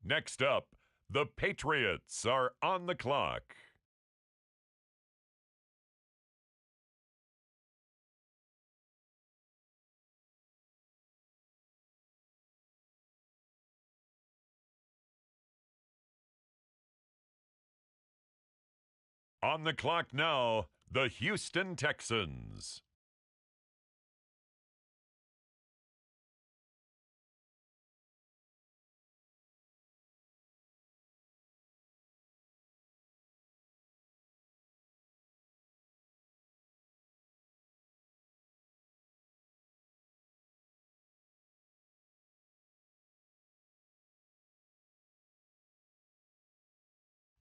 Next up, the Patriots are on the clock. On the clock now, the Houston Texans.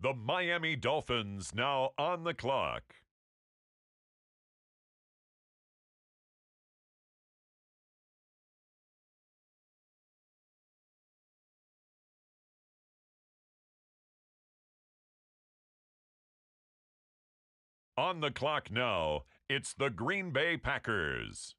The Miami Dolphins now on the clock. On the clock now, it's the Green Bay Packers.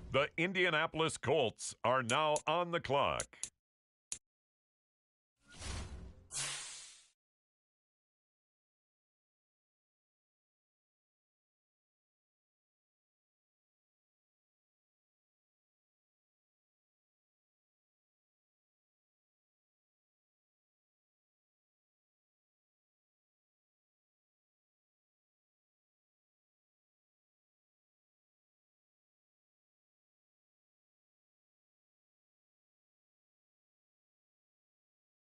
The Indianapolis Colts are now on the clock.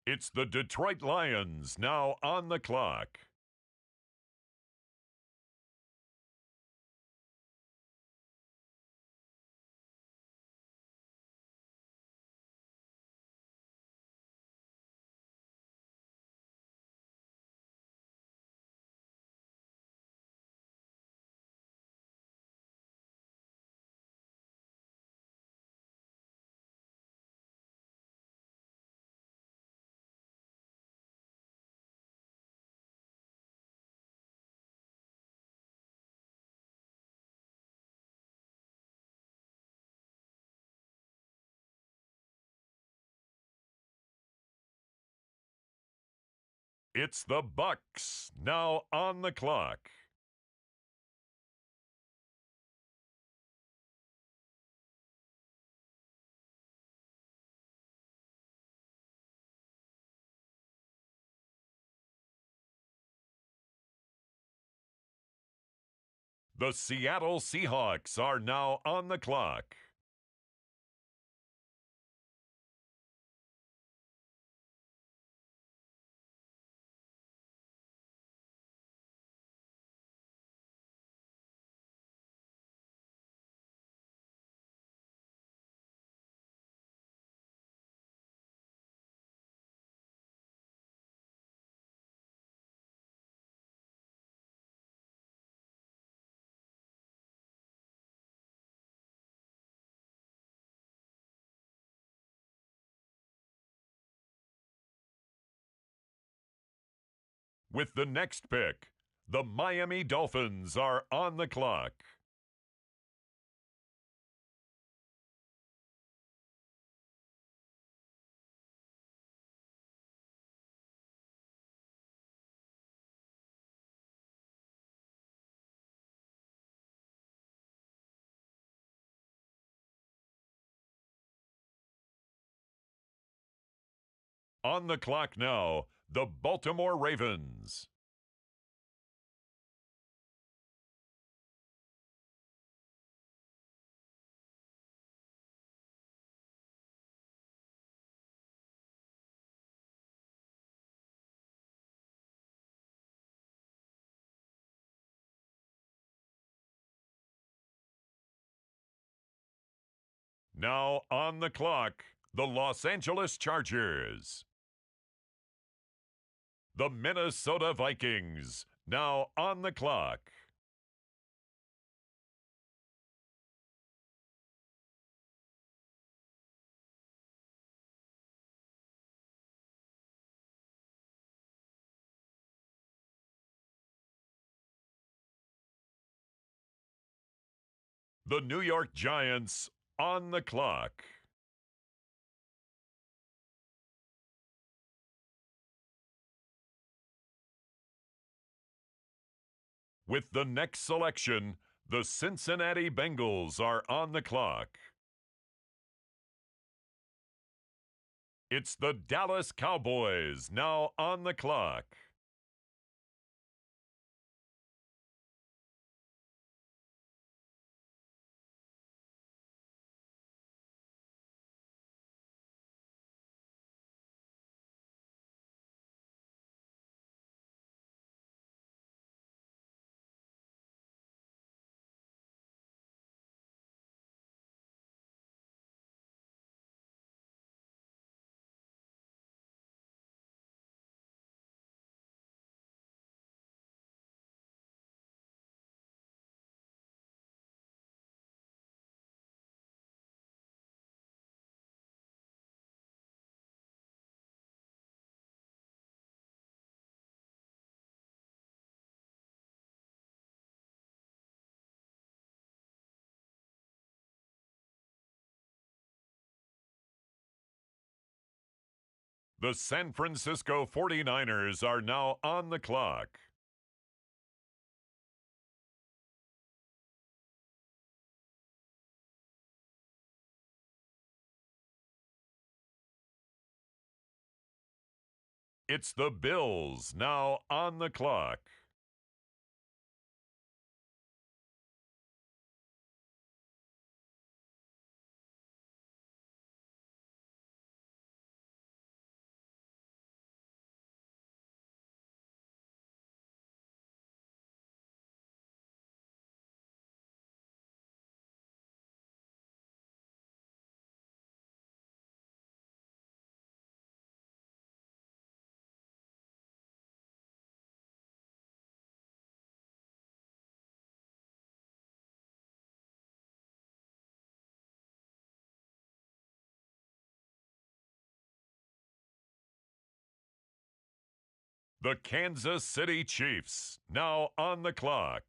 It's the Detroit Lions now on the clock. It's the Bucks now on the clock. The Seattle Seahawks are now on the clock. With the next pick, the Miami Dolphins are on the clock. On the clock now, the Baltimore Ravens. Now on the clock, the Los Angeles Chargers. The Minnesota Vikings, now on the clock. The New York Giants on the clock. With the next selection, the Cincinnati Bengals are on the clock. It's the Dallas Cowboys now on the clock. The San Francisco 49ers are now on the clock. It's the Bills now on the clock. The Kansas City Chiefs now on the clock.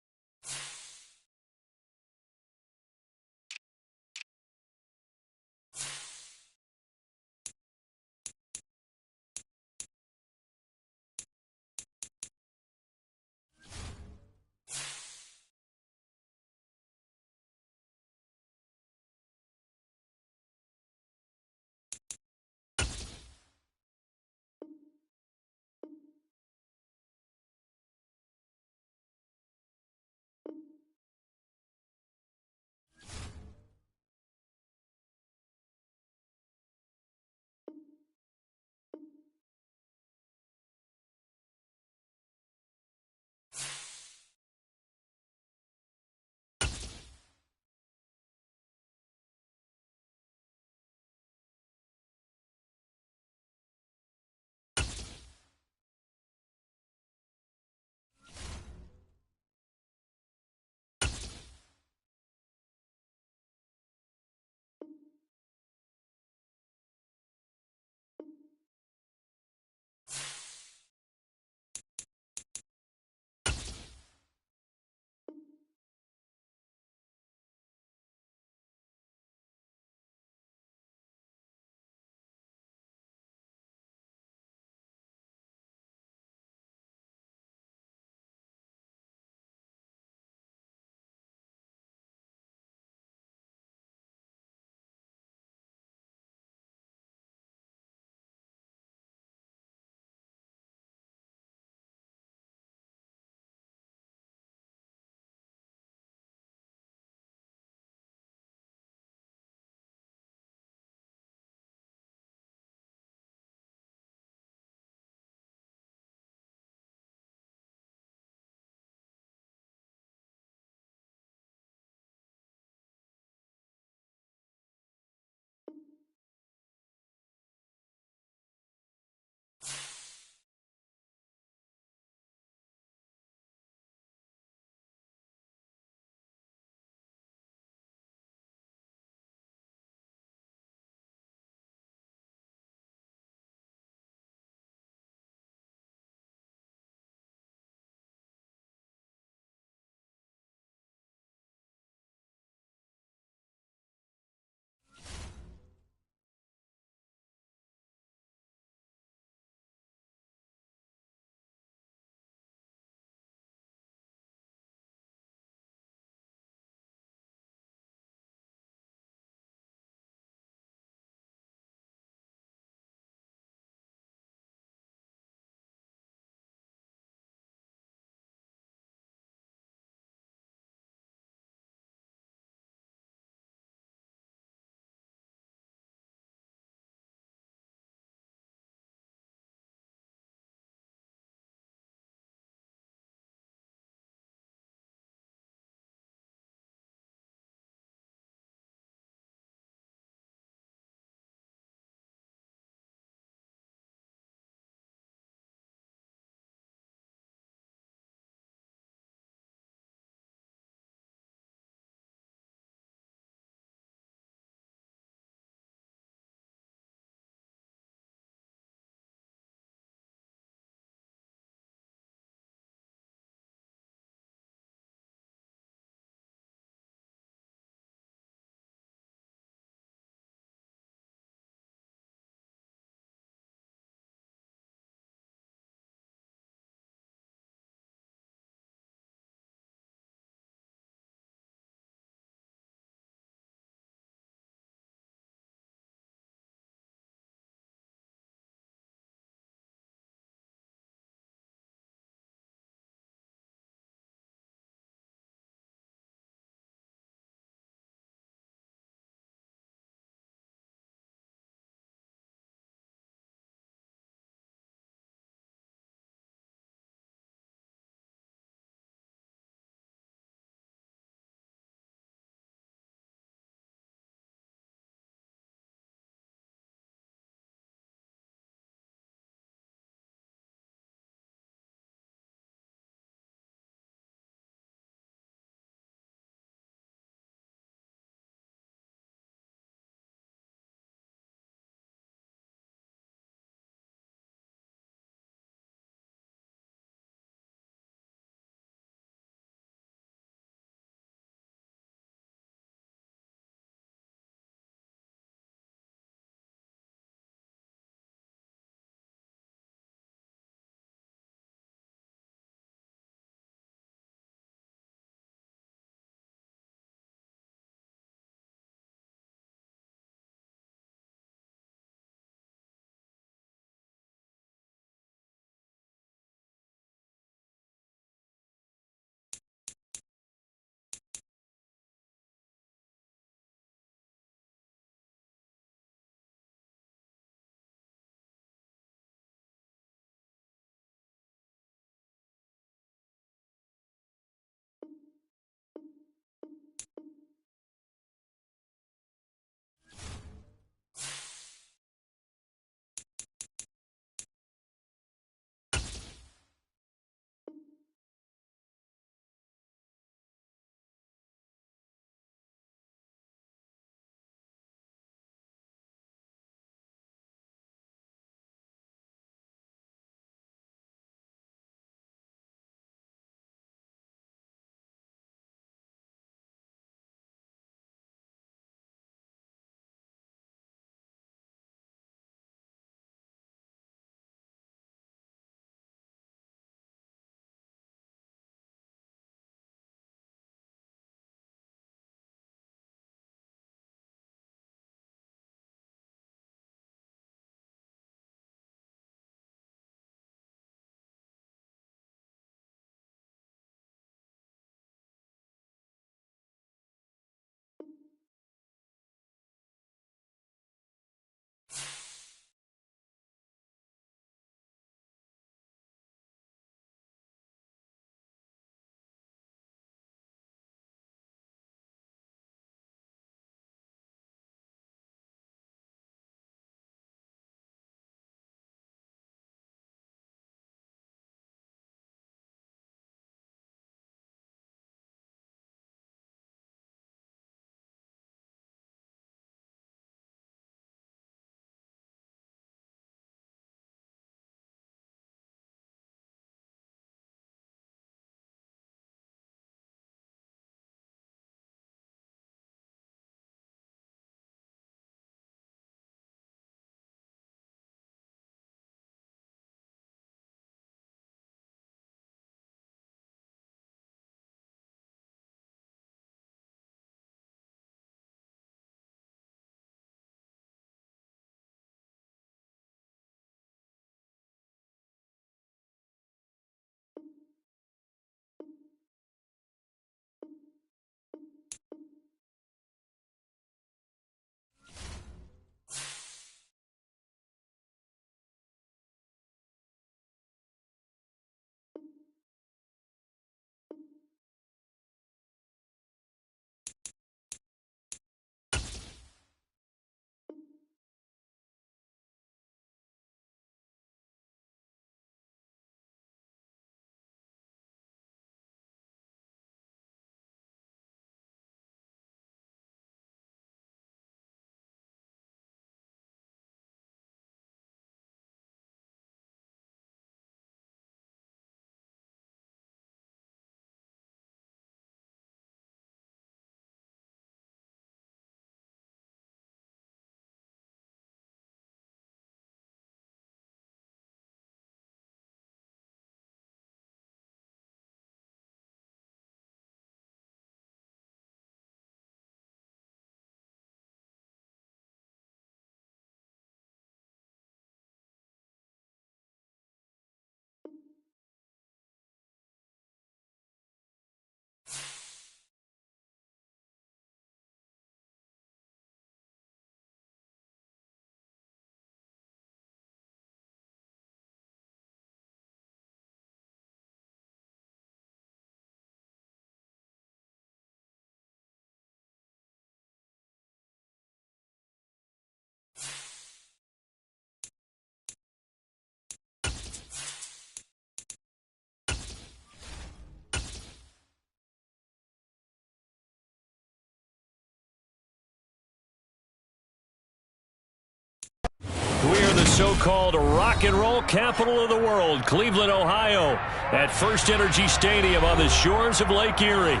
We're the so-called rock and roll capital of the world, Cleveland, Ohio, at First Energy Stadium on the shores of Lake Erie.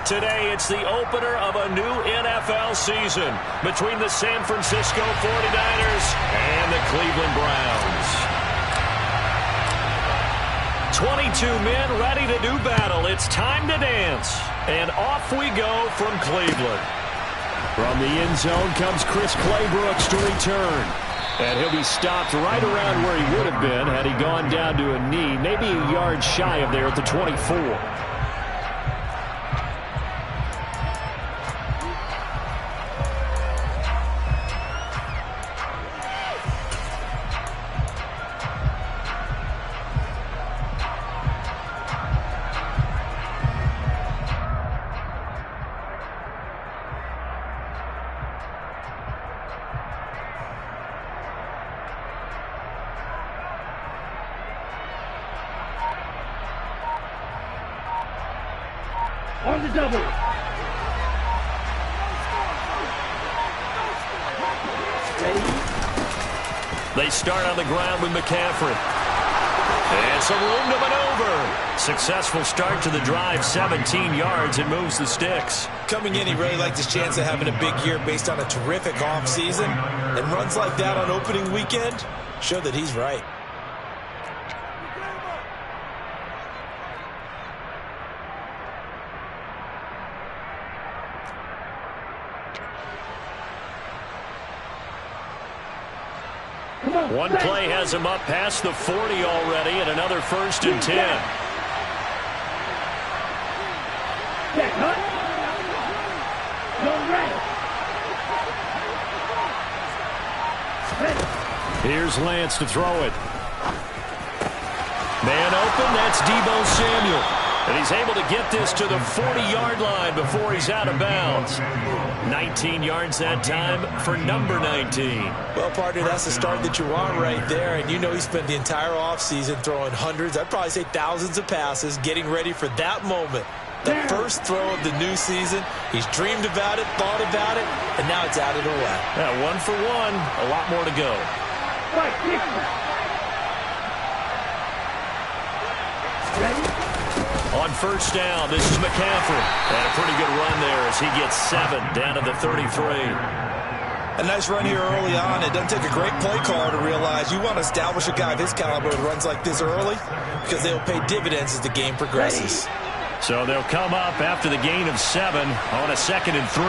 Today, it's the opener of a new NFL season between the San Francisco 49ers and the Cleveland Browns. 22 men ready to do battle. It's time to dance. And off we go from Cleveland. From the end zone comes Chris Claybrooks to return. And he'll be stopped right around where he would have been had he gone down to a knee, maybe a yard shy of there at the 24. On the double. They start on the ground with McCaffrey. And some room to maneuver. Successful start to the drive, 17 yards, and moves the sticks. Coming in, he really liked his chance of having a big year based on a terrific offseason. And runs like that on opening weekend show that he's right. One play has him up past the 40 already, and another 1st and 10. Here's Lance to throw it. Man open, that's Deebo Samuel. And he's able to get this to the 40-yard line before he's out of bounds. 19 yards that time for number 19. Well, partner, that's the start that you want right there. And you know he spent the entire offseason throwing hundreds, I'd probably say thousands of passes, getting ready for that moment. The first throw of the new season. He's dreamed about it, thought about it, and now it's out of the way. Yeah, 1 for 1, a lot more to go. On 1st down, this is McCaffrey. And a pretty good run there as he gets 7 down to the 33. A nice run here early on. It doesn't take a great play caller to realize you want to establish a guy of his caliber who runs like this early because they'll pay dividends as the game progresses. So they'll come up after the gain of 7 on a 2nd and 3.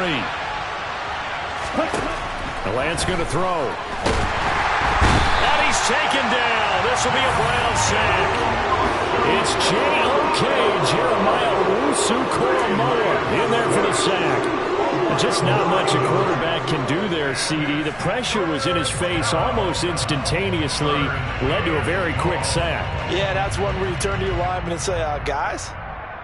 Lance going to throw. And he's taken down. This will be a Brown sack. It's J.O.K. Jeremiah Owusu-Koramoah in there for the sack. Just not much a quarterback can do there, CD. The pressure was in his face almost instantaneously, led to a very quick sack. Yeah, that's one where you turn to your lineman and say, guys,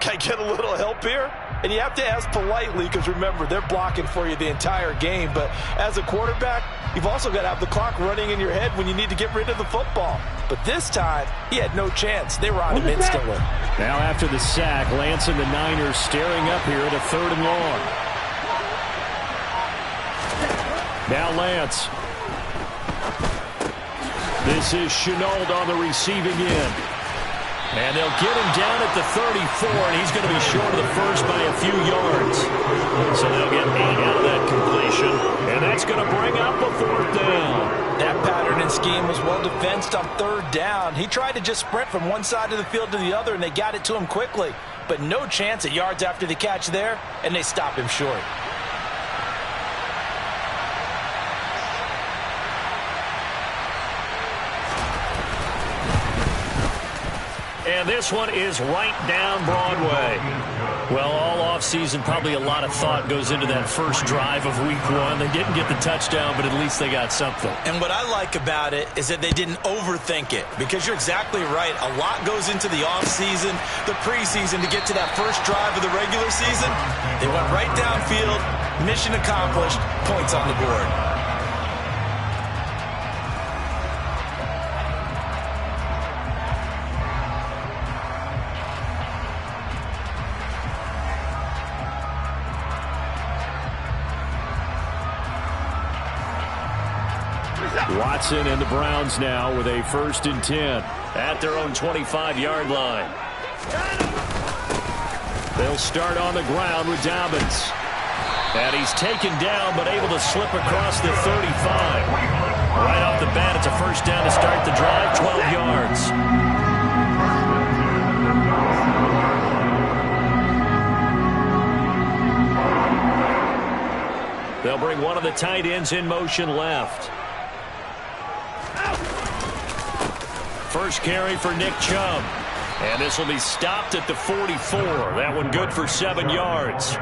can I get a little help here? And you have to ask politely because, remember, they're blocking for you the entire game. But as a quarterback, you've also got to have the clock running in your head when you need to get rid of the football. But this time, he had no chance. They were on him instantly. Now after the sack, Lance and the Niners staring up here at a 3rd and long. Now Lance. This is Shenault on the receiving end. And they'll get him down at the 34, and he's going to be short of the first by a few yards. So they'll get 8 out of that completion, and that's going to bring up a 4th down. That pattern and scheme was well defensed on 3rd down. He tried to just sprint from one side of the field to the other, and they got it to him quickly. But no chance at yards after the catch there, and they stop him short. And this one is right down Broadway. Well, all offseason, probably a lot of thought goes into that first drive of week 1. They didn't get the touchdown, but at least they got something. And what I like about it is that they didn't overthink it, because you're exactly right. A lot goes into the offseason, the preseason to get to that first drive of the regular season. They went right downfield, mission accomplished, points on the board. Watson and the Browns now with a 1st and 10 at their own 25-yard line. They'll start on the ground with Dobbins. And he's taken down but able to slip across the 35. Right off the bat, it's a 1st down to start the drive, 12 yards. They'll bring one of the tight ends in motion left. First carry for Nick Chubb. And this will be stopped at the 44. That one good for 7 yards.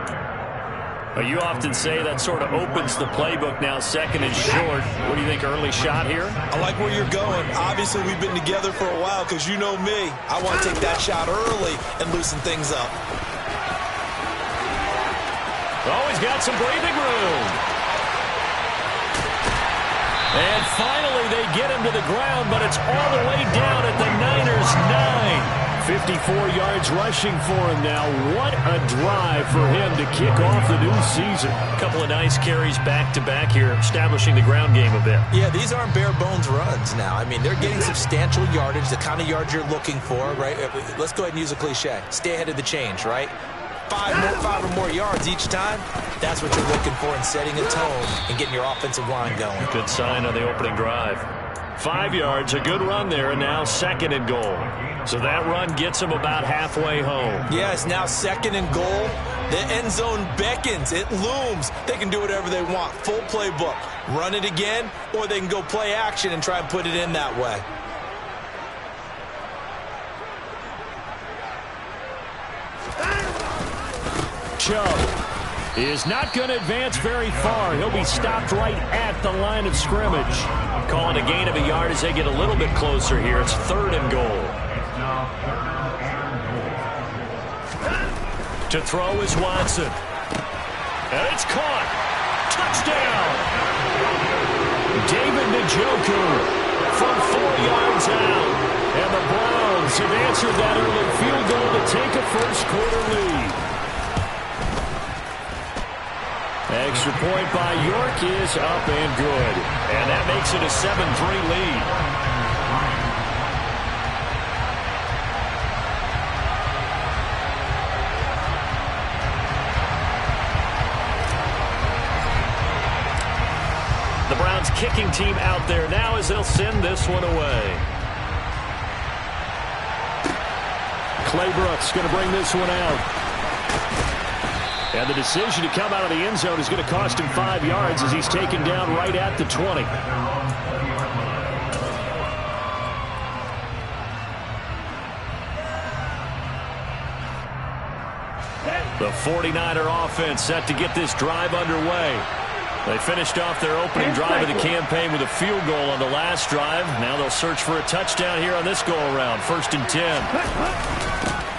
You often say that sort of opens the playbook now, 2nd and short. What do you think, early shot here? I like where you're going. Obviously, we've been together for a while because you know me. I want to take that shot early and loosen things up. Oh, he's got some breathing room. And finally, they get him to the ground, but it's all the way down at the Niners' 9. 54 yards rushing for him now. What a drive for him to kick off the new season. A couple of nice carries back-to-back here, establishing the ground game a bit. Yeah, these aren't bare-bones runs now. I mean, they're getting substantial yardage, the kind of yards you're looking for, right? Let's go ahead and use a cliche. Stay ahead of the change, right? 5 or more yards each time. That's what you're looking for in setting a tone and getting your offensive line going. Good sign on the opening drive. 5 yards, a good run there, and now 2nd and goal. So that run gets them about halfway home. Yeah, it's now 2nd and goal. The end zone beckons. It looms. They can do whatever they want. Full playbook. Run it again, or they can go play action and try and put it in that way. Chubb is not going to advance very far. He'll be stopped right at the line of scrimmage. Calling a gain of a yard as they get a little bit closer here. It's 3rd and goal. To throw is Watson. And it's caught. Touchdown. David Njoku from 4 yards out. And the Browns have answered that early field goal to take a 1st-quarter lead. Extra point by York is up and good. And that makes it a 7-3 lead. The Browns kicking team out there now as they'll send this one away. Clay Brooks going to bring this one out. And the decision to come out of the end zone is going to cost him 5 yards as he's taken down right at the 20. The 49er offense set to get this drive underway. They finished off their opening drive of the campaign with a field goal on the last drive. Now they'll search for a touchdown here on this go-around. 1st and 10.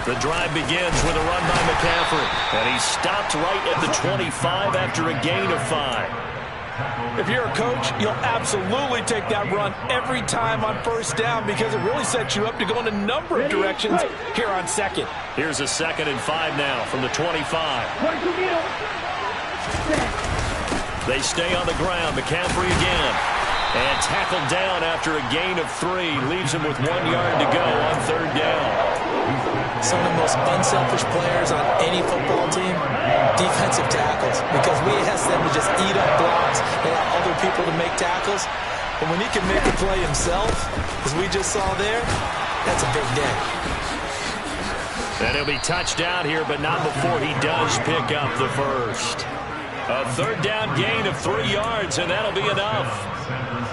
The drive begins with a run by McCaffrey. And he's stopped right at the 25 after a gain of 5. If you're a coach, you'll absolutely take that run every time on 1st down because it really sets you up to go in a number of directions here on 2nd. Here's a 2nd and 5 now from the 25. They stay on the ground. McCaffrey again. And tackled down after a gain of 3. Leaves him with 1 yard to go on 3rd down. Some of the most unselfish players on any football team, defensive tackles, because we ask them to just eat up blocks and allow other people to make tackles. But when he can make a play himself, as we just saw there, that's a big day. And he'll be touched down here, but not before he does pick up the 1st. A 3rd down gain of 3 yards, and that'll be enough.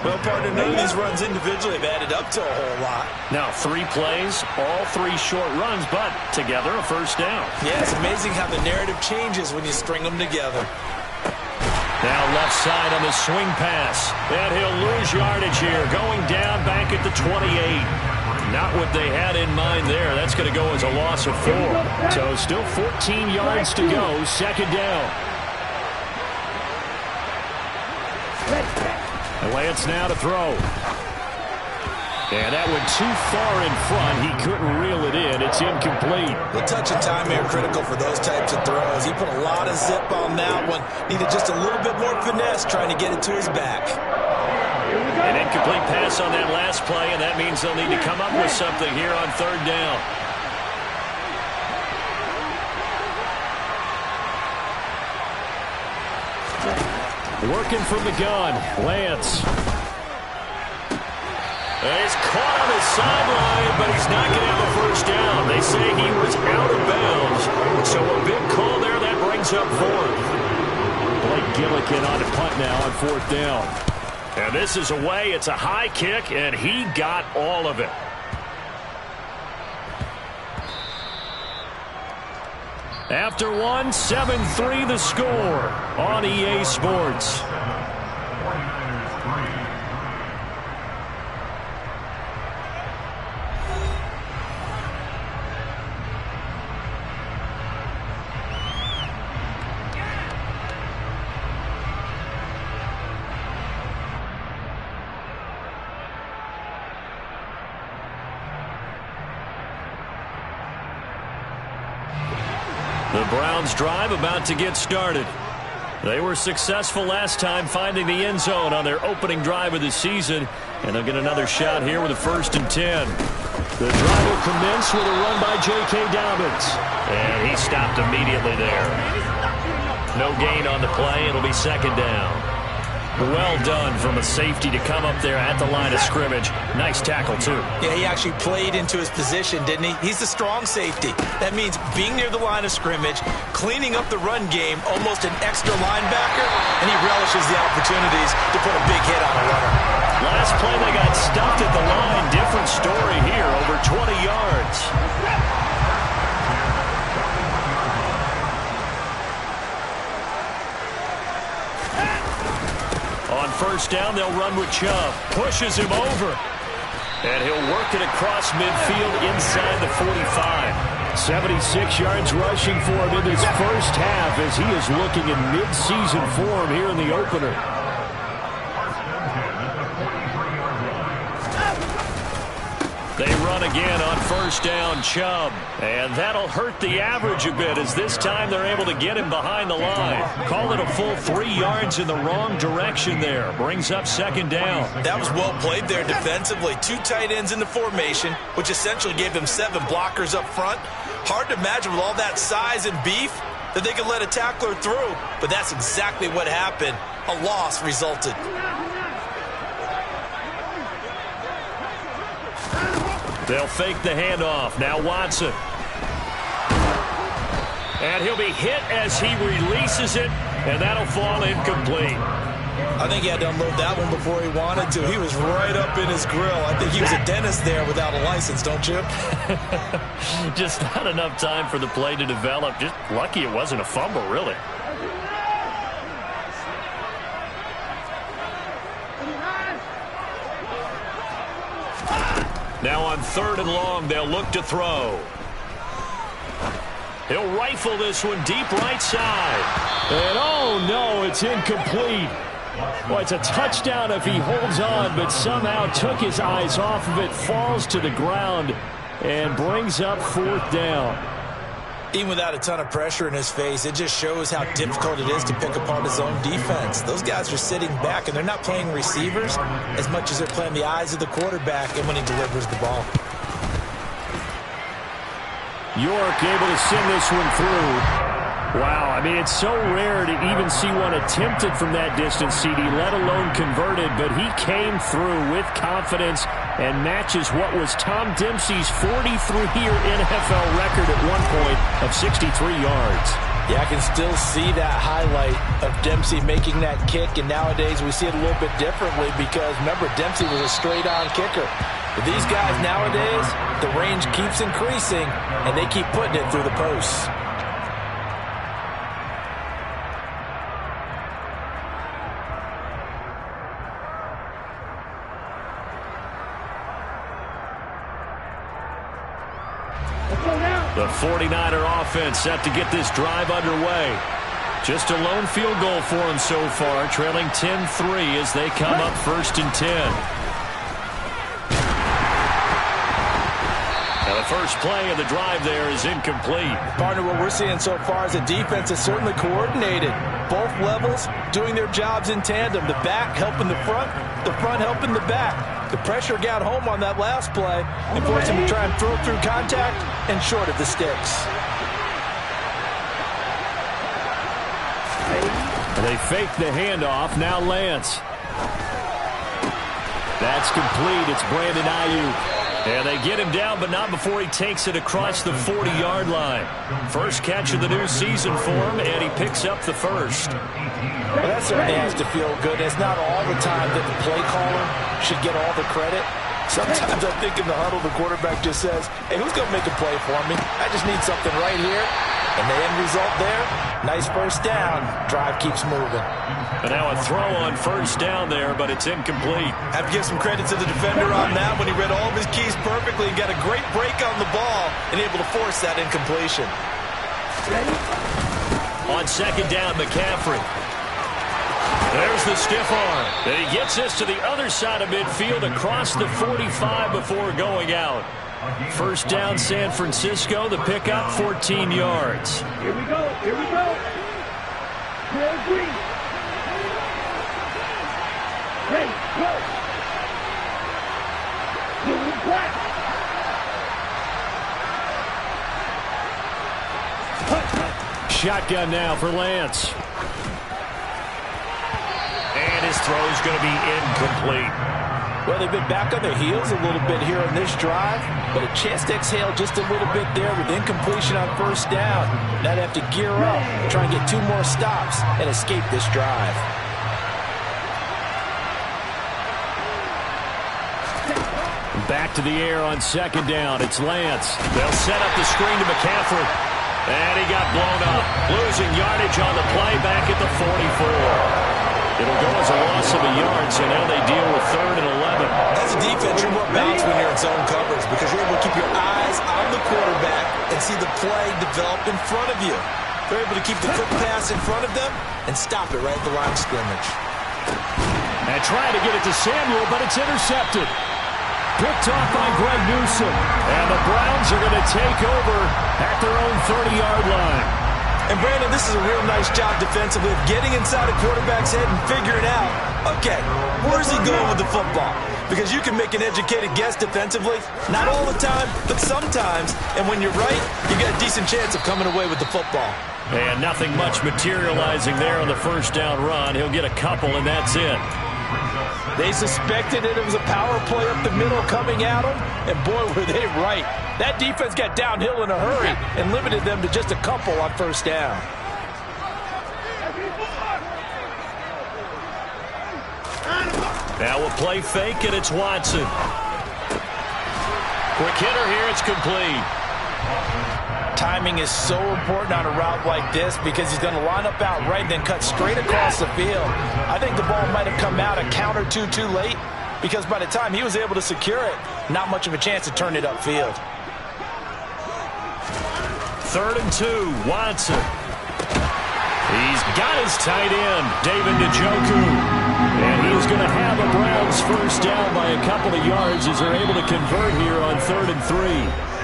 Well, partner, none of these runs individually have added up to a whole lot. Now 3 plays, all 3 short runs, but together a 1st down. Yeah, it's amazing how the narrative changes when you string them together. Now left side on the swing pass. And he'll lose yardage here, going down back at the 28. Not what they had in mind there. That's going to go as a loss of 4. So still 14 yards to go, 2nd down. Lance now to throw. And that went too far in front. He couldn't reel it in. It's incomplete. The touch and time here critical for those types of throws. He put a lot of zip on that one. Needed just a little bit more finesse trying to get it to his back. An incomplete pass on that last play, and that means they'll need to come up with something here on third down. Working from the gun, Lance. He's caught on his sideline, but he's not going to have a first down. They say he was out of bounds. So a big call there. That brings up fourth. Blake Gillikin on the punt now on fourth down. And this is away. It's a high kick, and he got all of it. After one, 7-3 the score on EA Sports. The Browns drive about to get started. They were successful last time finding the end zone on their opening drive of the season, and they'll get another shot here with a 1st and 10. The drive will commence with a run by J.K. Dobbins. And he stopped immediately there. No gain on the play. It'll be 2nd down. Well done from a safety to come up there at the line of scrimmage. Nice tackle, too. Yeah, he actually played into his position, didn't he? He's the strong safety. That means being near the line of scrimmage, cleaning up the run game, almost an extra linebacker, and he relishes the opportunities to put a big hit on a runner. Last play, they got stuffed at the line. Different story here, over 20 yards. On 1st down, they'll run with Chubb. Pushes him over. And he'll work it across midfield inside the 45. 76 yards rushing for him in this first half as he is looking in mid-season form here in the opener. They run again on 1st down, Chubb. And that'll hurt the average a bit as this time they're able to get him behind the line. Call it a full 3 yards in the wrong direction there. Brings up 2nd down. That was well played there defensively. 2 tight ends in the formation, which essentially gave them 7 blockers up front. Hard to imagine with all that size and beef that they could let a tackler through. But that's exactly what happened. A loss resulted. They'll fake the handoff. Now Watson. And he'll be hit as he releases it, and that'll fall incomplete. I think he had to unload that one before he wanted to. He was right up in his grill. I think he was a dentist there without a license, don't you? Just not enough time for the play to develop. Just lucky it wasn't a fumble, really. Now on 3rd and long, they'll look to throw. He'll rifle this one deep right side. And oh no, it's incomplete. Well, it's a touchdown if he holds on, but somehow took his eyes off of it, falls to the ground, and brings up 4th down. Even without a ton of pressure in his face, it just shows how difficult it is to pick apart his own defense. Those guys are sitting back, and they're not playing receivers as much as they're playing the eyes of the quarterback and when he delivers the ball. York able to send this one through. Wow, I mean, it's so rare to even see one attempted from that distance, CD, let alone converted, but he came through with confidence and matches what was Tom Dempsey's 43-year NFL record at one point of 63 yards. Yeah, I can still see that highlight of Dempsey making that kick, and nowadays we see it a little bit differently because, remember, Dempsey was a straight-on kicker. But these guys nowadays, the range keeps increasing, and they keep putting it through the posts. The 49er offense set to get this drive underway. Just a lone field goal for him so far, trailing 10-3 as they come up 1st and 10. Now the first play of the drive there is incomplete. Partner, what we're seeing so far is the defense is certainly coordinated. Both levels doing their jobs in tandem. The back helping the front helping the back. The pressure got home on that last play and forced him to try and throw through contact and short of the sticks. They fake the handoff. Now Lance. That's complete. It's Brandon Ayuk. And they get him down, but not before he takes it across the 40-yard line. First catch of the new season for him, and he picks up the first. Well, that certainly has to feel good. It's not all the time that the play caller should get all the credit. Sometimes I think in the huddle, the quarterback just says, hey, who's going to make a play for me? I just need something right here. And the end result there, nice first down. Drive keeps moving. And now a throw on first down there, but it's incomplete. Have to give some credit to the defender on that when he read all of his keys perfectly and got a great break on the ball and able to force that incompletion. On second down, McCaffrey. There's the stiff arm. And he gets this to the other side of midfield across the 45 before going out. First down, San Francisco. The pickup, 14 yards. Here we go. Here we go. Clear green. Ready, go. Blue black. Shotgun now for Lance. And his throw's going to be incomplete. Well, they've been back on their heels a little bit here on this drive, but a chance to exhale just a little bit there with incompletion on first down. Now they have to gear up, try and get 2 more stops, and escape this drive. Back to the air on second down. It's Lance. They'll set up the screen to McCaffrey. And he got blown up. Losing yardage on the play back at the 44. It'll go as a loss of a yard, so now they deal with 3rd and 11. As a defense, you're more balanced when you're in zone coverage because you're able to keep your eyes on the quarterback and see the play develop in front of you. They're able to keep the quick pass in front of them and stop it right at the line of scrimmage. And trying to get it to Samuel, but it's intercepted. Picked off by Greg Newsome. And the Browns are going to take over at their own 30-yard line. And, Brandon, this is a real nice job defensively of getting inside a quarterback's head and figuring out, okay, where's he going with the football? Because you can make an educated guess defensively. Not all the time, but sometimes. And when you're right, you got a decent chance of coming away with the football. And nothing much materializing there on the first down run. He'll get a couple, and that's it. They suspected it was a power play up the middle coming at them, and boy, were they right. That defense got downhill in a hurry and limited them to just a couple on first down. Now we'll play fake, and it's Watson. Quick hitter here, it's complete. Timing is so important on a route like this because he's going to line up out right and then cut straight across the field. I think the ball might have come out a count or two too late because by the time he was able to secure it, not much of a chance to turn it upfield. 3rd and 2, Watson. He's got his tight end, David Njoku. And he's going to have a Browns first down by a couple of yards as they're able to convert here on 3rd and 3.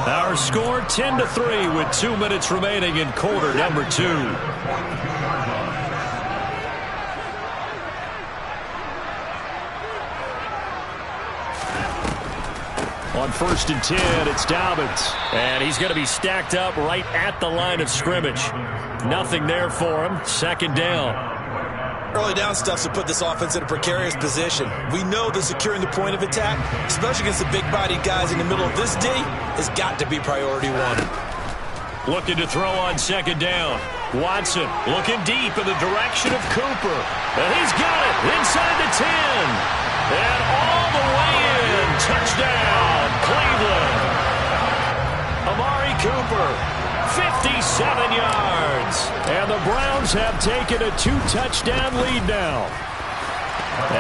Our score 10-3 with 2 minutes remaining in quarter number 2. On 1st and 10, it's Dobbins. And he's going to be stacked up right at the line of scrimmage. Nothing there for him. 2nd down. Early down stuff to put this offense in a precarious position. We know that securing the point of attack, especially against the big-bodied guys in the middle of this D, has got to be priority 1. Looking to throw on 2nd down. Watson looking deep in the direction of Cooper. And he's got it inside the 10. And all the way in. Touchdown, Cleveland. Amari Cooper, 57 yards. And the Browns have taken a 2-touchdown lead now.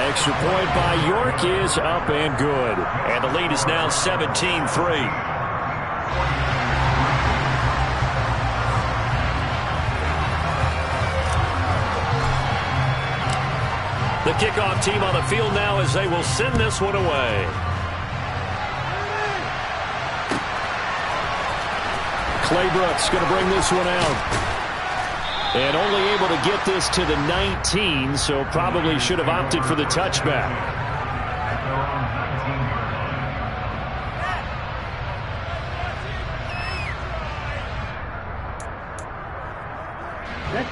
Extra point by York is up and good. And the lead is now 17-3. The kickoff team on the field now as they will send this one away. Claybrooks going to bring this one out. And only able to get this to the 19, so probably should have opted for the touchback.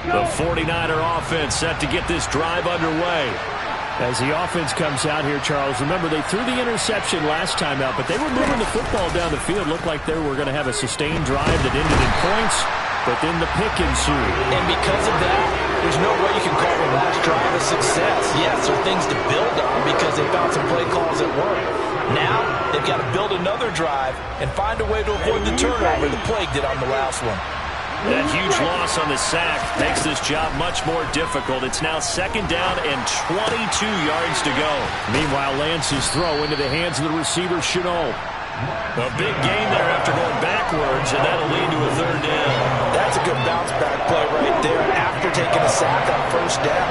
The 49er offense set to get this drive underway. As the offense comes out here, Charles, remember they threw the interception last time out, but they were moving the football down the field. Looked like they were going to have a sustained drive that ended in points, but then the pick ensued. And because of that, there's no way you can call the last drive a success. Yes, there are things to build on because they found some play calls that work. Now, they've got to build another drive and find a way to avoid the turnover the Plague did on the last one. That huge loss on the sack makes this job much more difficult. It's now 2nd down and 22 yards to go. Meanwhile, Lance's throw into the hands of the receiver, Chenault. A big gain there after going backwards, and that'll lead to a 3rd down. That's a good bounce-back play right there after taking a sack on 1st down.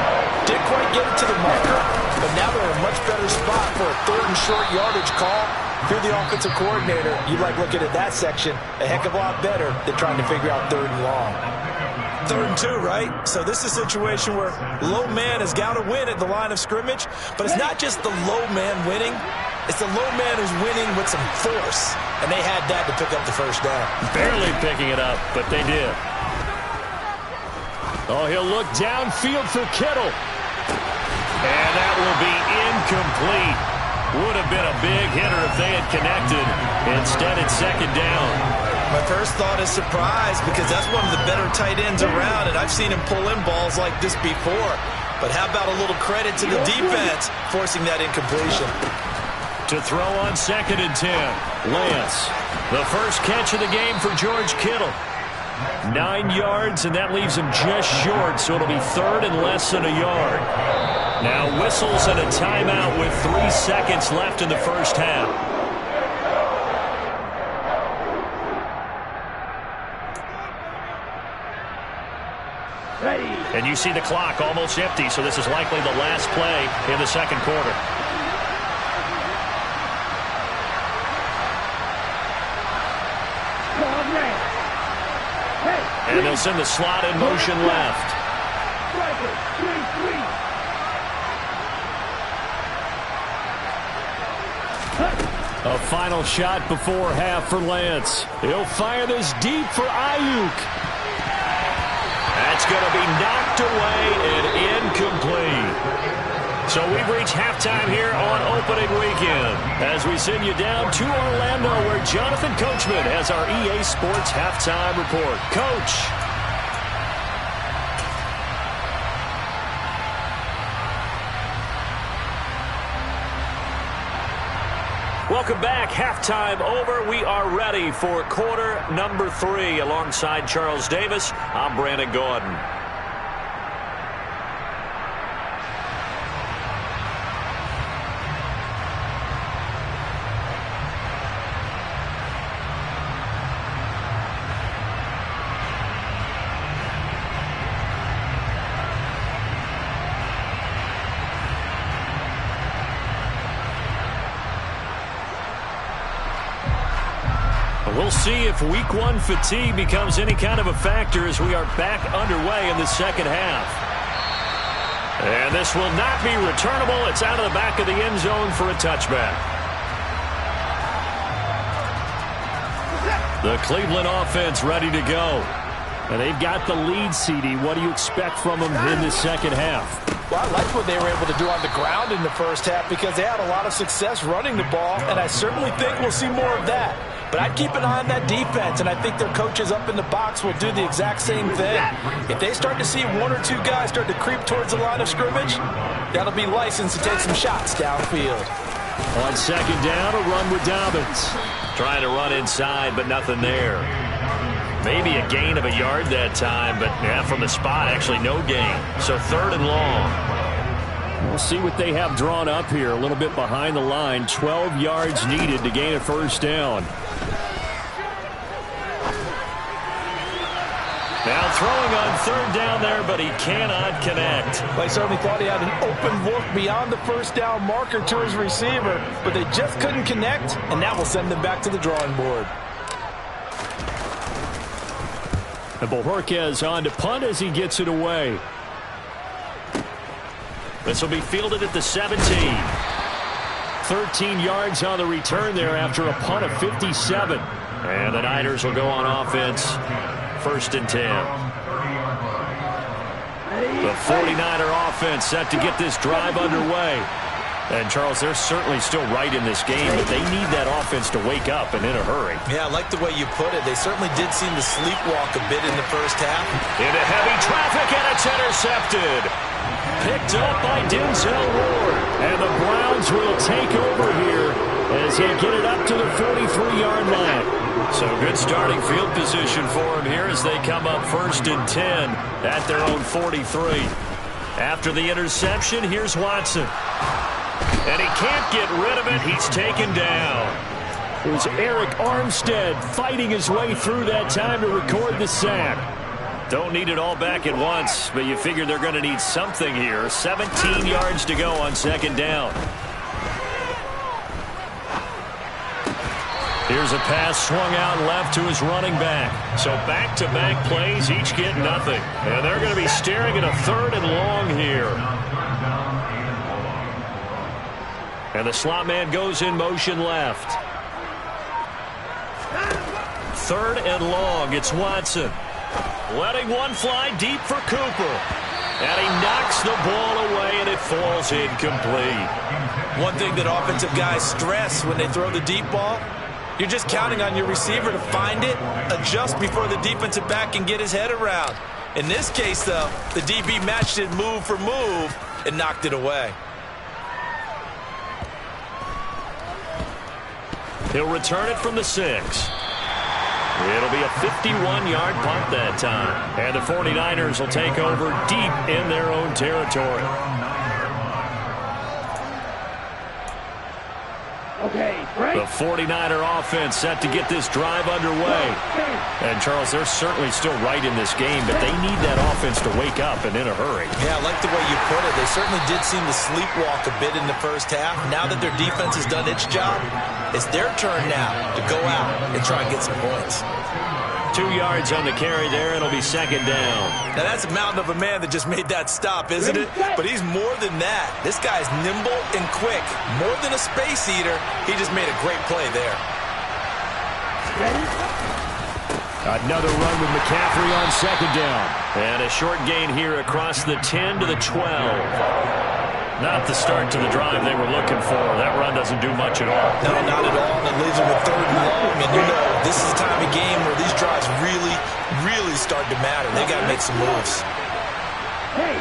Didn't quite get it to the marker, but now they're in a much better spot for a 3rd and short yardage call. If you're the offensive coordinator, you like looking at that section a heck of a lot better than trying to figure out 3rd and long. 3rd and 2, right? So this is a situation where low man has got to win at the line of scrimmage, but it's not just the low man winning. It's the low man who's winning with some force, and they had that to pick up the 1st down. Barely picking it up, but they did. Oh, he'll look downfield for Kittle. And that will be incomplete. Would have been a big hitter if they had connected. Instead, it's 2nd down. My first thought is surprise because that's one of the better tight ends around, and I've seen him pull in balls like this before. But how about a little credit to the defense forcing that incompletion? To throw on 2nd and 10. Lance, the first catch of the game for George Kittle. 9 yards, and that leaves him just short, so it'll be 3rd and less than a yard. Now whistles and a timeout with 3 seconds left in the 1st half. Ready. And you see the clock almost empty, so this is likely the last play in the 2nd quarter. And they'll send the slot in motion left. A final shot before half for Lance. He'll fire this deep for Ayuk. That's going to be knocked away and incomplete. So we've reached halftime here on opening weekend as we send you down to Orlando where Jonathan Coachman has our EA Sports halftime report. Coach. Welcome back. Halftime over. We are ready for quarter number 3. Alongside Charles Davis, I'm Brandon Gordon. We'll see if week 1 fatigue becomes any kind of a factor as we are back underway in the 2nd half. And this will not be returnable. It's out of the back of the end zone for a touchback. The Cleveland offense ready to go. And they've got the lead, CD. What do you expect from them in the 2nd half? Well, I like what they were able to do on the ground in the 1st half because they had a lot of success running the ball, and I certainly think we'll see more of that. But I'd keep an eye on that defense, and I think their coaches up in the box will do the exact same thing. If they start to see 1 or 2 guys start to creep towards the line of scrimmage, that'll be licensed to take some shots downfield. On 2nd down, a run with Dobbins. Trying to run inside, but nothing there. Maybe a gain of a yard that time, but yeah, from the spot, actually no gain. So 3rd and long. We'll see what they have drawn up here. A little bit behind the line. 12 yards needed to gain a 1st down. Now throwing on 3rd down there, but he cannot connect. Well, I certainly thought he had an open look beyond the 1st down marker to his receiver, but they just couldn't connect, and that will send them back to the drawing board. And Bojorquez on to punt as he gets it away. This will be fielded at the 17. 13 yards on the return there after a punt of 57. And the Niners will go on offense. 1st and 10. The 49er offense set to get this drive underway. And, Charles, they're certainly still right in this game, but they need that offense to wake up and in a hurry. Yeah, I like the way you put it. They certainly did seem to sleepwalk a bit in the first half. Into heavy traffic, and it's intercepted. Picked up by Denzel Ward. And the Browns will take over here as they get it up to the 43-yard line. So good starting field position for them here as they come up 1st and 10 at their own 43. After the interception, here's Watson. And he can't get rid of it. He's taken down. It was Eric Armstead fighting his way through that time to record the sack. Don't need it all back at once, but you figure they're going to need something here. 17 yards to go on 2nd down. Here's a pass swung out left to his running back. So back-to-back plays, each get nothing. And they're going to be staring at a 3rd and long here. And the slot man goes in motion left. 3rd and long. It's Watson. Letting one fly deep for Cooper. And he knocks the ball away, and it falls incomplete. One thing that offensive guys stress when they throw the deep ball, you're just counting on your receiver to find it, adjust before the defensive back can get his head around. In this case, though, the DB matched it move for move and knocked it away. He'll return it from the 6. It'll be a 51-yard punt that time. And the 49ers will take over deep in their own territory. The 49er offense set to get this drive underway. And, Charles, they're certainly still right in this game, but they need that offense to wake up and in a hurry. Yeah, I like the way you put it. They certainly did seem to sleepwalk a bit in the first half. Now that their defense has done its job, it's their turn now to go out and try and get some points. 2 yards on the carry there. It'll be 2nd down. Now, that's a mountain of a man that just made that stop, isn't it? But he's more than that. This guy's nimble and quick. More than a space eater, he just made a great play there. Another run with McCaffrey on 2nd down. And a short gain here across the 10 to the 12. Not the start to the drive they were looking for. That run doesn't do much at all. No, not at all. And it leaves them with 3rd and long. And you know, this is the time of game where these drives really start to matter. They got to make some moves. Hey,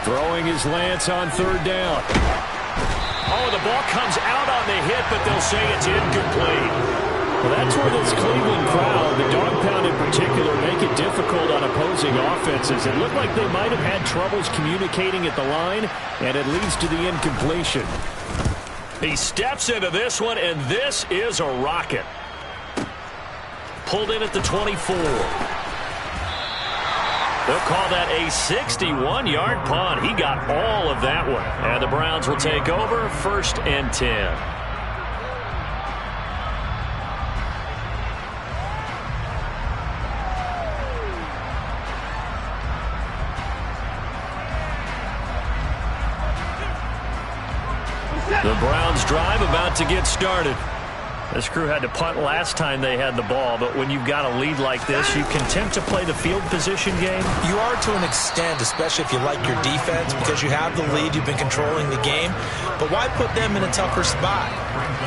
Throwing his Lance on 3rd down. Oh, the ball comes out on the hit, but they'll say it's incomplete. Well, that's where this Cleveland crowd, the dog pound in particular, make it difficult on opposing offenses. It looked like they might have had troubles communicating at the line, and it leads to the incompletion. He steps into this one, and this is a rocket. Pulled in at the 24. They'll call that a 61-yard punt. He got all of that one. And the Browns will take over 1st and 10. The Browns drive about to get started. This crew had to punt last time they had the ball, but when you've got a lead like this, you content to play the field position game? You are to an extent, especially if you like your defense, because you have the lead, you've been controlling the game. But why put them in a tougher spot?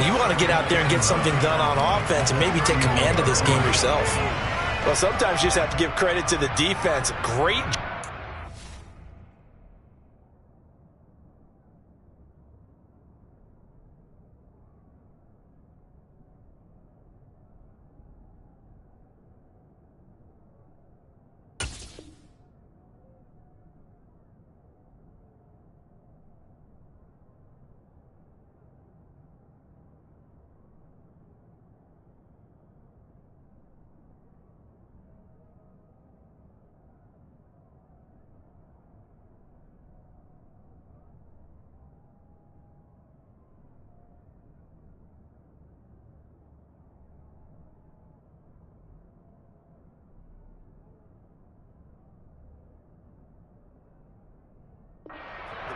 You want to get out there and get something done on offense and maybe take command of this game yourself. Well, sometimes you just have to give credit to the defense. Great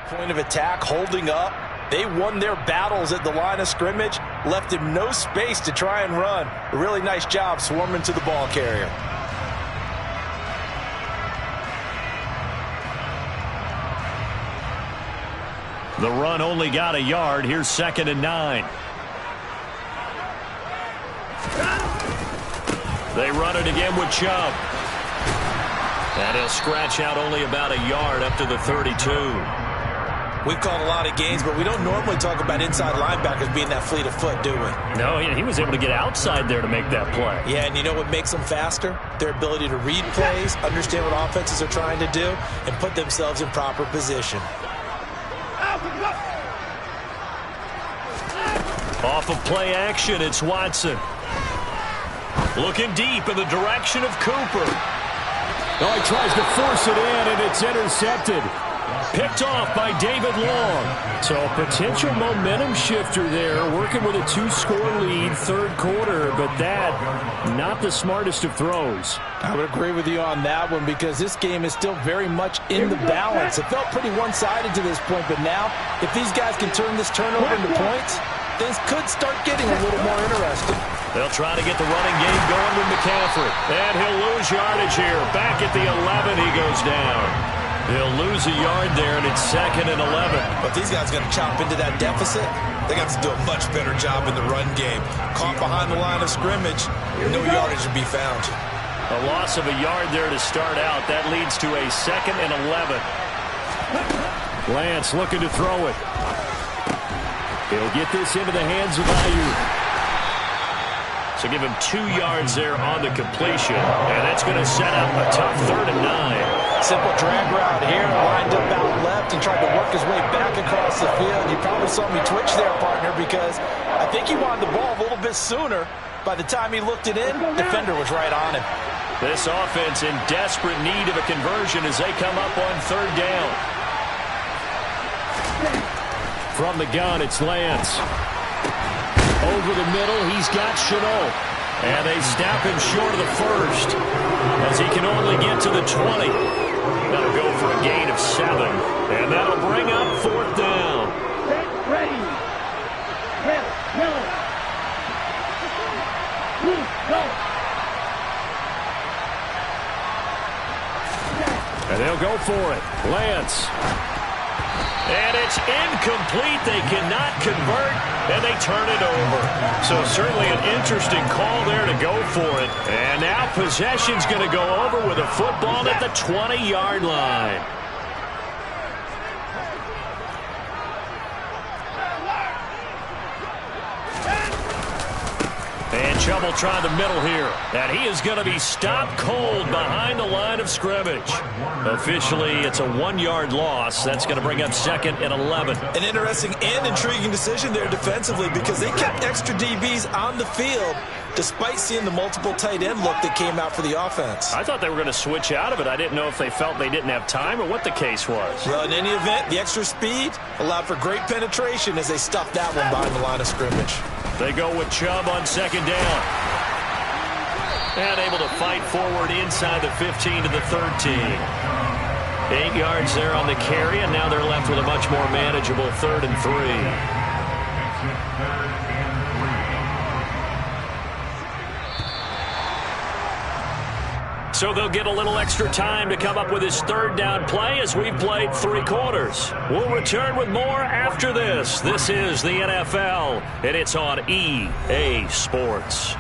Point of attack, holding up. They won their battles at the line of scrimmage, left him no space to try and run. A really nice job swarming to the ball carrier. The run only got a yard. Here's 2nd and 9. They run it again with Chubb. And he'll scratch out only about a yard up to the 32. We've called a lot of games, but we don't normally talk about inside linebackers being that fleet of foot, do we? No, he was able to get outside there to make that play. Yeah, and you know what makes them faster? Their ability to read plays, understand what offenses are trying to do, and put themselves in proper position. Off of play action, it's Watson. Looking deep in the direction of Cooper. Oh, he tries to force it in, and it's intercepted. Picked off by David Long. So a potential momentum shifter there, working with a 2-score lead, third quarter, but that, not the smartest of throws. I would agree with you on that one because this game is still very much in the balance. It felt pretty one-sided to this point, but now, if these guys can turn this turnover into points, things could start getting a little more interesting. They'll try to get the running game going with McCaffrey. And he'll lose yardage here. Back at the 11, he goes down. He'll lose a yard there, and it's 2nd and 11. But these guys are going to chop into that deficit. They got to do a much better job in the run game. Caught behind the line of scrimmage, no yardage to be found. A loss of a yard there to start out. That leads to a 2nd and 11. Lance looking to throw it. He'll get this into the hands of Ayuk. So give him 2 yards there on the completion. And that's going to set up a tough 3rd and 9. Simple drag route here, lined up out left and tried to work his way back across the field. You probably saw me twitch there, partner, because I think he wanted the ball a little bit sooner. By the time he looked it in, defender was right on him. This offense in desperate need of a conversion as they come up on 3rd down. From the gun, it's Lance. Over the middle, he's got Chenault. And they snap him short of the first as he can only get to the 20. That'll go for a gain of 7. And that'll bring up 4th down. Ready. Red, yellow. Blue, go. And they'll go for it. Lance. And it's incomplete. They cannot convert, and they turn it over. So certainly an interesting call there to go for it. And now possession's going to go over with a football at the 20-yard line. And Chubb will try the middle here. And he is going to be stopped cold behind the line of scrimmage. Officially, it's a 1-yard loss. That's going to bring up 2nd and 11. An interesting and intriguing decision there defensively because they kept extra DBs on the field despite seeing the multiple tight end look that came out for the offense. I thought they were going to switch out of it. I didn't know if they felt they didn't have time or what the case was. Well, in any event, the extra speed allowed for great penetration as they stuffed that one behind the line of scrimmage. They go with Chubb on 2nd down. And able to fight forward inside the 15 to the 13. 8 yards there on the carry, and now they're left with a much more manageable 3rd and 3. So they'll get a little extra time to come up with his 3rd down play as we've played 3 quarters. We'll return with more after this. This is the NFL, and it's on EA Sports.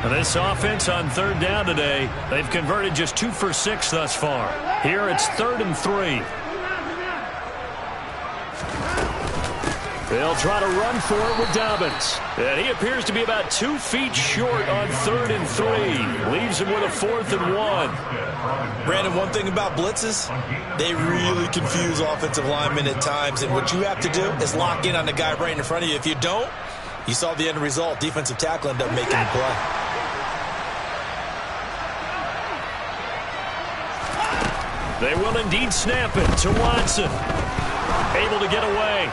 This offense on 3rd down today, they've converted just 2 for 6 thus far. Here it's 3rd and 3. They'll try to run for it with Dobbins. And he appears to be about 2 feet short on 3rd and 3. Leaves him with a 4th and 1. Brandon, one thing about blitzes, they really confuse offensive linemen at times. And what you have to do is lock in on the guy right in front of you. If you don't, you saw the end result. Defensive tackle ended up making the play. They will indeed snap it to Watson. Able to get away.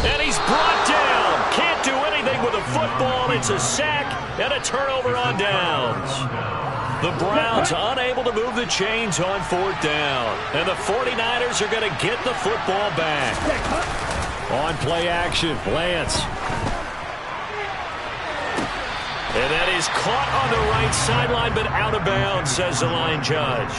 And he's brought down. Can't do anything with a football. It's a sack and a turnover on downs. The Browns unable to move the chains on 4th down. And the 49ers are going to get the football back. On play action, Lance. And that is caught on the right sideline, but out of bounds, says the line judge.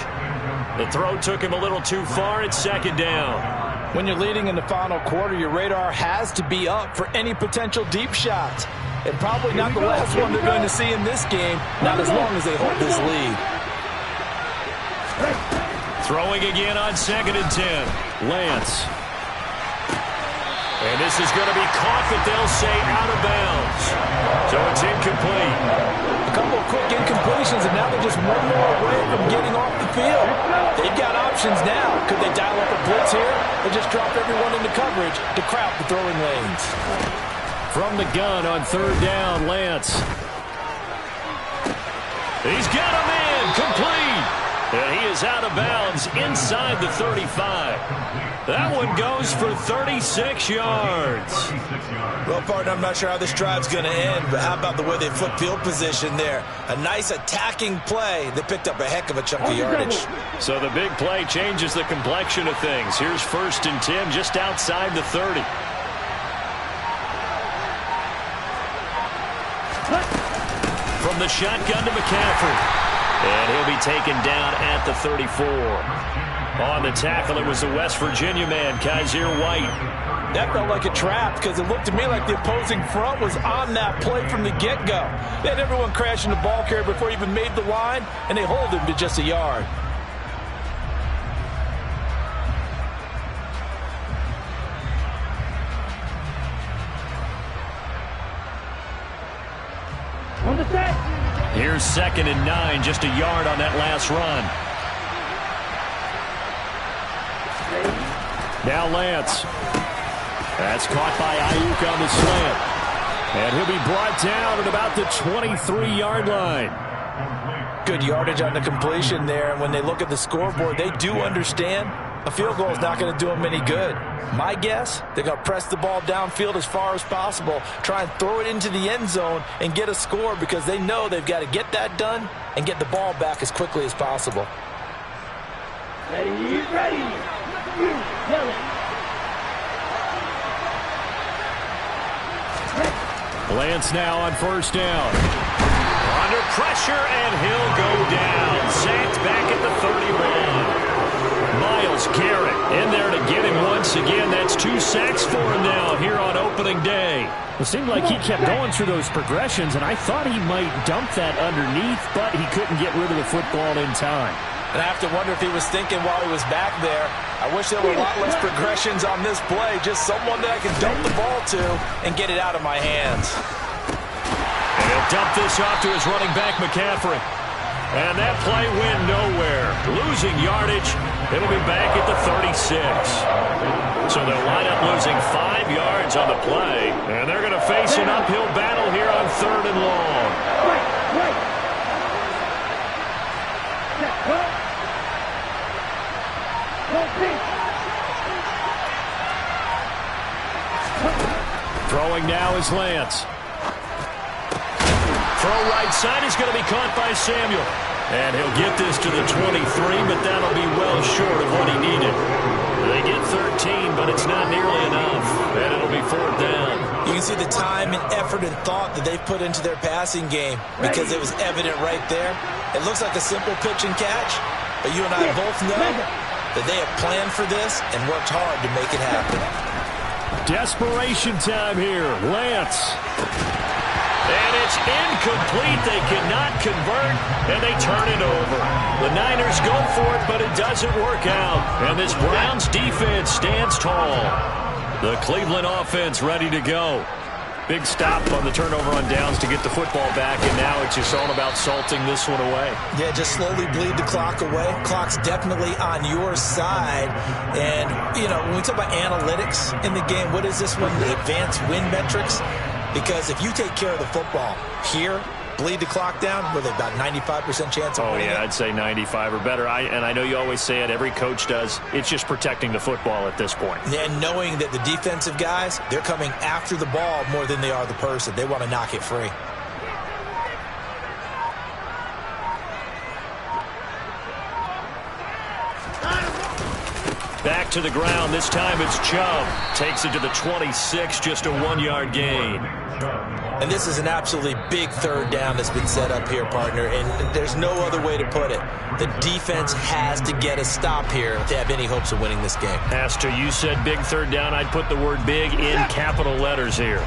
The throw took him a little too far. It's 2nd down. When you're leading in the final quarter, your radar has to be up for any potential deep shots. And probably not the last one they're going to see in this game, not as long as they hold this lead. Throwing again on 2nd and 10. Lance. And this is going to be caught, but they'll say out of bounds. So it's incomplete. A couple of quick incompletions, and now they're just one more away from getting off the field. They've got options now. Could they dial up a blitz here or just drop everyone into coverage to crowd the throwing lanes? From the gun on 3rd down, Lance. He's got him in, complete. And he is out of bounds inside the 35. That one goes for 36 yards. Well, partner, I'm not sure how this drive's going to end, but how about the way they flip field position there? A nice attacking play that picked up a heck of a chunk of yardage. So the big play changes the complexion of things. Here's 1st and 10 just outside the 30. From the shotgun to McCaffrey. And he'll be taken down at the 34. On the tackle, it was the West Virginia man, Kaiser White. That felt like a trap because it looked to me like the opposing front was on that play from the get-go. They had everyone crashing the ball carrier before he even made the line, and they hold him to just a yard. On the set. Here's 2nd and 9, just a yard on that last run. Now Lance. That's caught by Ayuk on the slant. And he'll be brought down at about the 23-yard line. Good yardage on the completion there, and when they look at the scoreboard, they do understand a field goal is not going to do them any good. My guess, they're going to press the ball downfield as far as possible, try and throw it into the end zone and get a score because they know they've got to get that done and get the ball back as quickly as possible. Ready, ready. Lance now on 1st down. Under pressure, and he'll go down. Sacked back at the 31. Myles Garrett in there to get him once again. That's 2 sacks for him now here on opening day. It seemed like he kept going through those progressions, and I thought he might dump that underneath, but he couldn't get rid of the football in time. And I have to wonder if he was thinking while he was back there, I wish there were a lot less progressions on this play, just someone that I can dump the ball to and get it out of my hands. And he'll dump this off to his running back, McCaffrey. And that play went nowhere. Losing yardage. It'll be back at the 36. So they'll line up losing 5 yards on the play. And they're going to face an uphill battle here on 3rd and long. Throwing now is Lance. Throw right side is going to be caught by Samuel. And he'll get this to the 23, but that'll be well short of what he needed. They get 13, but it's not nearly enough. And it'll be 4th down. You can see the time and effort and thought that they've put into their passing game because it was evident right there. It looks like a simple pitch and catch, but you and I both know that they have planned for this and worked hard to make it happen. Desperation time here. Lance. And it's incomplete. They cannot convert, and they turn it over. The Niners go for it, but it doesn't work out. And this Browns defense stands tall. The Cleveland offense ready to go. Big stop on the turnover on downs to get the football back, and now it's just all about salting this one away. Yeah, just slowly bleed the clock away. Clock's definitely on your side. And, you know, when we talk about analytics in the game, what is this one? The advanced win metrics? Because if you take care of the football here bleed the clock down with about 95% chance of winning yeah, it? I'd say 95 or better. And I know you always say it, every coach does. It's just protecting the football at this point. And knowing that the defensive guys, they're coming after the ball more than they are the person. They want to knock it free. Back to the ground. This time it's Chubb. Takes it to the 26, just a 1-yard gain. And this is an absolutely big third down that's been set up here, partner, and there's no other way to put it. The defense has to get a stop here to have any hopes of winning this game. Pastor, you said big third down. I'd put the word big in capital letters here.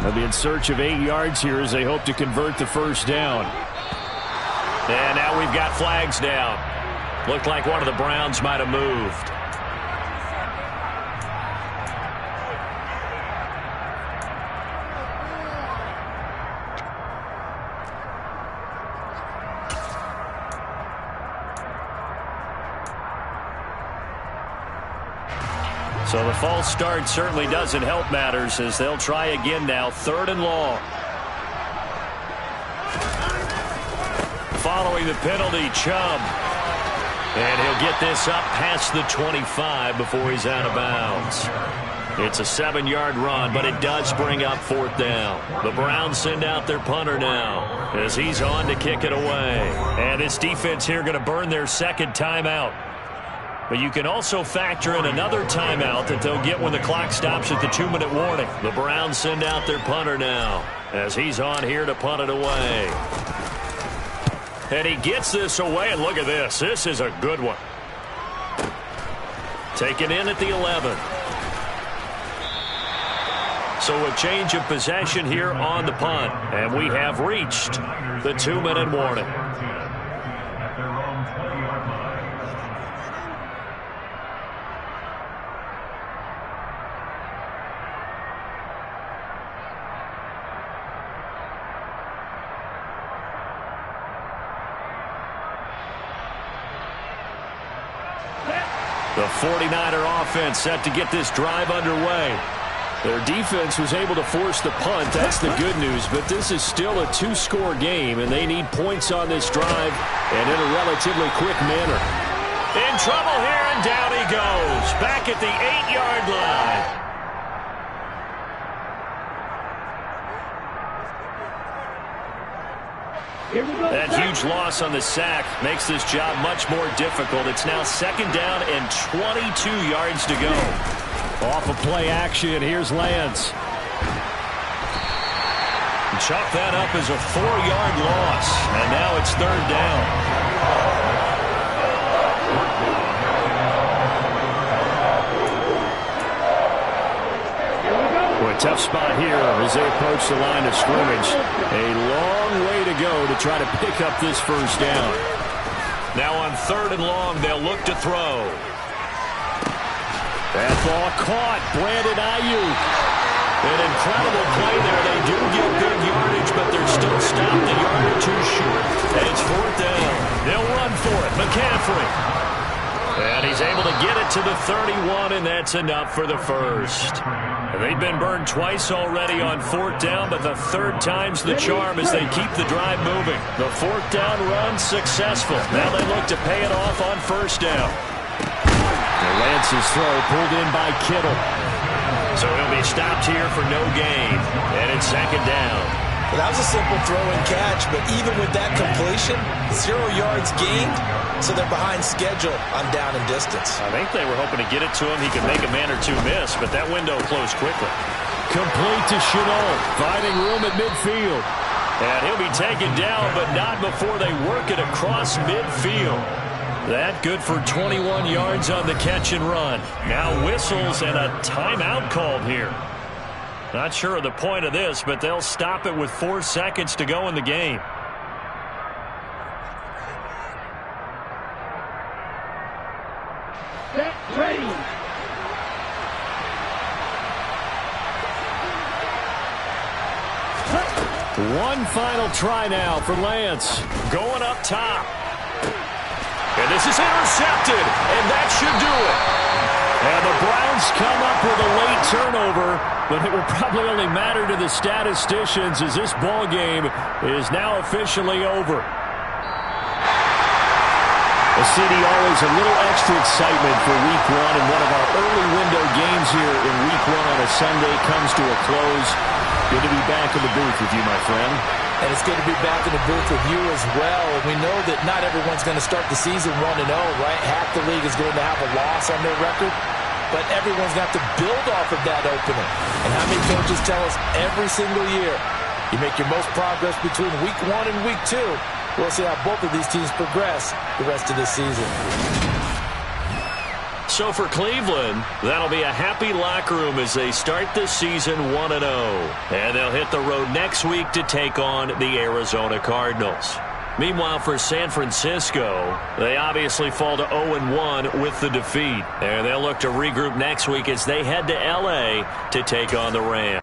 They'll be in search of 8 yards here as they hope to convert the first down. And now we've got flags down. Looked like one of the Browns might have moved. So the false start certainly doesn't help matters as they'll try again now, 3rd and long. Following the penalty, Chubb. And he'll get this up past the 25 before he's out of bounds. It's a 7-yard run, but it does bring up 4th down. The Browns send out their punter now as he's on to kick it away. And this defense here going to burn their second timeout. But you can also factor in another timeout that they'll get when the clock stops at the 2-minute warning. The Browns send out their punter now as he's on here to punt it away. And he gets this away, and look at this. This is a good one. Taken in at the 11. So a change of possession here on the punt. And we have reached the 2-minute warning. The 49er offense set to get this drive underway. Their defense was able to force the punt. That's the good news. But this is still a 2-score game, and they need points on this drive and in a relatively quick manner. In trouble here, and down he goes. Back at the 8-yard line. That huge loss on the sack makes this job much more difficult. It's now 2nd down and 22 yards to go. Off of play action, here's Lance. Chalk that up as a 4-yard loss, and now it's 3rd down. Tough spot here as they approach the line of scrimmage. A long way to go to try to pick up this first down. Now on 3rd and long, they'll look to throw. That ball caught. Brandon Ayuk. An incredible play there. They do get good yardage, but they're still stopped a yard or two short. And it's 4th down. They'll run for it. McCaffrey. And he's able to get it to the 31, and that's enough for the first. They've been burned twice already on 4th down, but the 3rd time's the charm as they keep the drive moving. The 4th down run successful. Now they look to pay it off on 1st down. Lance's throw pulled in by Kittle. So he'll be stopped here for no gain. And it's 2nd down. Well, that was a simple throw and catch, but even with that completion, 0 yards gained, so they're behind schedule on down and distance. I think they were hoping to get it to him. He could make a man or two miss, but that window closed quickly. Complete to Chenault, finding room at midfield. And he'll be taken down, but not before they work it across midfield. That good for 21 yards on the catch and run. Now whistles and a timeout called here. Not sure of the point of this, but they'll stop it with 4 seconds to go in the game. Set, ready. One final try now for Lance. Going up top. And this is intercepted, and that should do it. And the Browns come up with a late turnover, but it will probably only matter to the statisticians as this ball game is now officially over. A CD always a little extra excitement for Week 1, and one of our early window games here in Week 1 on a Sunday comes to a close. Good to be back in the booth with you, my friend. And it's good to be back in the booth with you as well. And we know that not everyone's going to start the season 1-0, right? Half the league is going to have a loss on their record. But everyone's going to have to build off of that opener. And how many coaches tell us every single year, you make your most progress between Week 1 and Week 2. We'll see how both of these teams progress the rest of this season. So for Cleveland, that'll be a happy locker room as they start the season 1-0. And they'll hit the road next week to take on the Arizona Cardinals. Meanwhile, for San Francisco, they obviously fall to 0-1 with the defeat. And they'll look to regroup next week as they head to L.A. to take on the Rams.